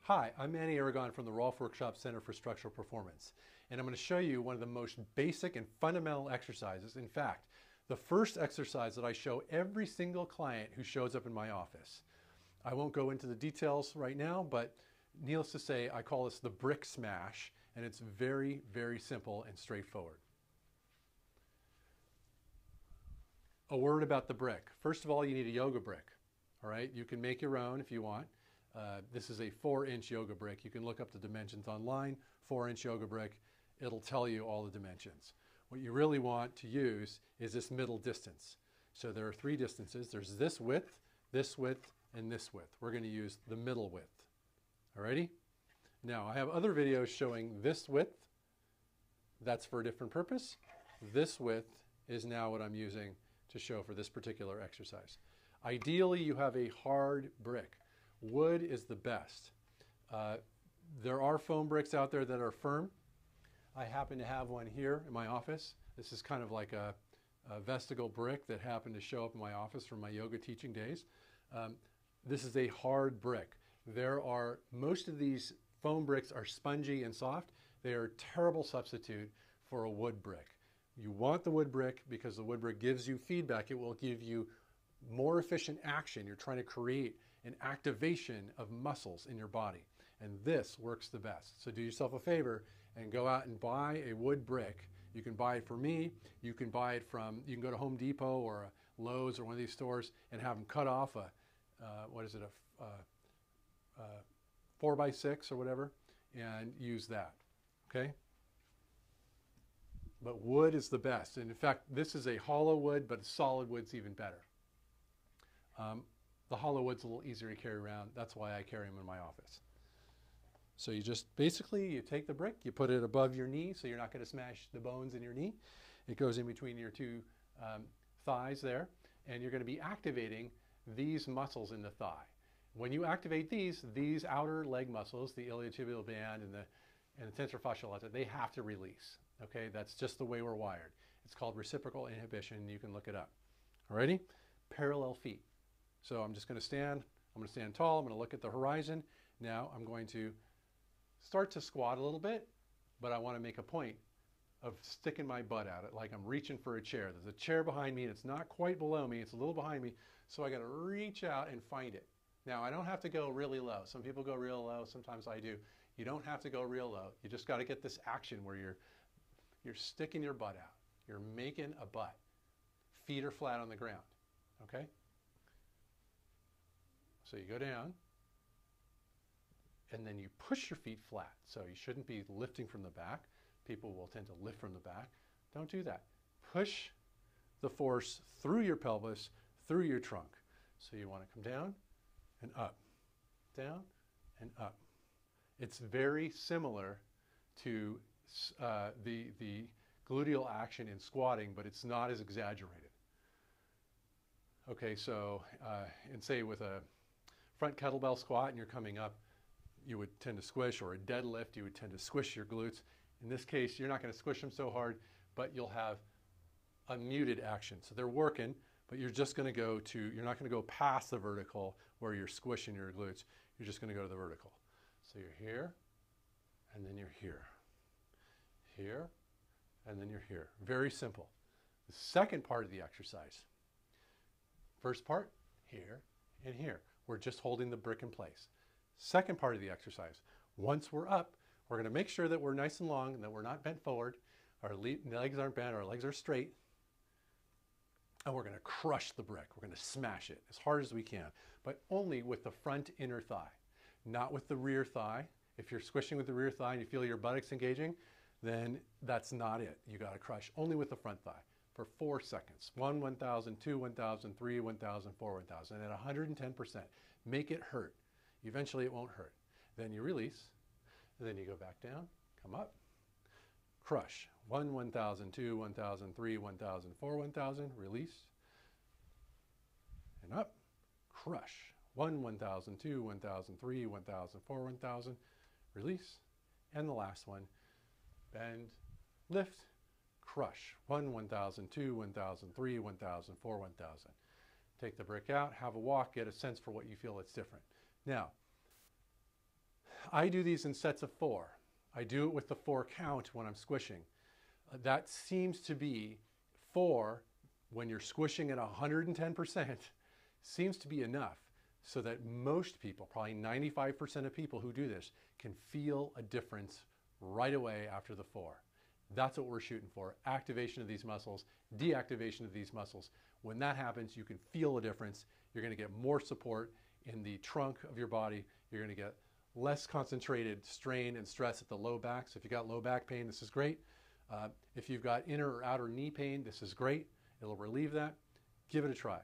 Hi, I'm Manny Aragon from the Rolf Workshop Center for Structural Performance, and I'm going to show you one of the most basic and fundamental exercises. In fact, the first exercise that I show every single client who shows up in my office. I won't go into the details right now, but needless to say, I call this the brick smash, and it's very, very simple and straightforward. A word about the brick. First of all, you need a yoga brick. All right, you can make your own if you want. This is a 4-inch yoga brick. You can look up the dimensions online, 4-inch yoga brick. It'll tell you all the dimensions. What you really want to use is this middle distance. So there are 3 distances. There's this width, and this width. We're going to use the middle width. Alrighty? Now, I have other videos showing this width. That's for a different purpose. This width is now what I'm using to show for this particular exercise. Ideally, you have a hard brick. Wood is the best. There are foam bricks out there that are firm. I happen to have one here in my office. This is kind of like a vestigial brick that happened to show up in my office from my yoga teaching days. This is a hard brick. Most of these foam bricks are spongy and soft. They are a terrible substitute for a wood brick. You want the wood brick because the wood brick gives you feedback. It will give you more efficient action. You're trying to create an activation of muscles in your body, and this works the best. So do yourself a favor and go out and buy a wood brick. You can buy it from me. You can buy it from, you can go to Home Depot or a Lowe's or one of these stores and have them cut off a 4x6 or whatever, and use that. Okay. But wood is the best. And in fact, this is a hollow wood, but solid wood's even better. The hollow wood's a little easier to carry around. That's why I carry them in my office. So you just basically, you take the brick, you put it above your knee so you're not going to smash the bones in your knee. It goes in between your 2 thighs there, and you're going to be activating these muscles in the thigh. When you activate these outer leg muscles, the iliotibial band and the tensor fasciae lata, they have to release. Okay, that's just the way we're wired. It's called reciprocal inhibition. You can look it up. Alrighty, parallel feet. So I'm just going to stand. I'm going to stand tall. I'm going to look at the horizon. Now I'm going to start to squat a little bit, but I want to make a point of sticking my butt out, like I'm reaching for a chair. There's a chair behind me, and it's not quite below me. It's a little behind me, so I got to reach out and find it. Now I don't have to go really low. Some people go real low. Sometimes I do. You don't have to go real low. You just got to get this action where you're sticking your butt out. You're making a butt. Feet are flat on the ground. Okay? So you go down, and then you push your feet flat. So you shouldn't be lifting from the back. People will tend to lift from the back. Don't do that. Push the force through your pelvis, through your trunk. So you want to come down and up, down and up. It's very similar to the gluteal action in squatting, but it's not as exaggerated. Okay, so and say with a front kettlebell squat and you're coming up, you would tend to squish, or a deadlift, you would tend to squish your glutes. In this case, you're not going to squish them so hard, but you'll have a muted action. So they're working, but you're just going to you're not going to go past the vertical where you're squishing your glutes. You're just going to go to the vertical. So you're here, and then you're here. Here, and then you're here. Very simple. The second part of the exercise. First part, here and here. We're just holding the brick in place. Second part of the exercise. Once we're up, we're going to make sure that we're nice and long and that we're not bent forward. Our legs aren't bent, our legs are straight. And we're going to crush the brick. We're going to smash it as hard as we can, but only with the front inner thigh, not with the rear thigh. If you're squishing with the rear thigh and you feel your buttocks engaging, then that's not it. You got to crush only with the front thigh for 4 seconds. 1, 1,000, 2, 1,000, 3, 1,000, 4, 1,000, at 110%. Make it hurt. Eventually it won't hurt. Then you release, and then you go back down, come up, crush. 1, 1,000, 2, 1,000, 3, 1,000, 4, 1,000, release, and up, crush. 1, 1,000, 2, 1,000, 3, 1,000, 4, 1,000, release, and the last one, bend, lift, crush. 1, 1,000, 2, 1,000, 3, 1,000, 4, 1,000. Take the brick out, have a walk, get a sense for what you feel that's different. Now, I do these in sets of 4. I do it with the 4 count when I'm squishing. That seems to be 4 when you're squishing at 110%, seems to be enough so that most people, probably 95% of people who do this, can feel a difference right away after the 4. That's what we're shooting for. Activation of these muscles, deactivation of these muscles. When that happens, you can feel a difference. You're going to get more support in the trunk of your body. You're going to get less concentrated strain and stress at the low back. So if you got low back pain, this is great. If you've got inner or outer knee pain, this is great. It'll relieve that. Give it a try.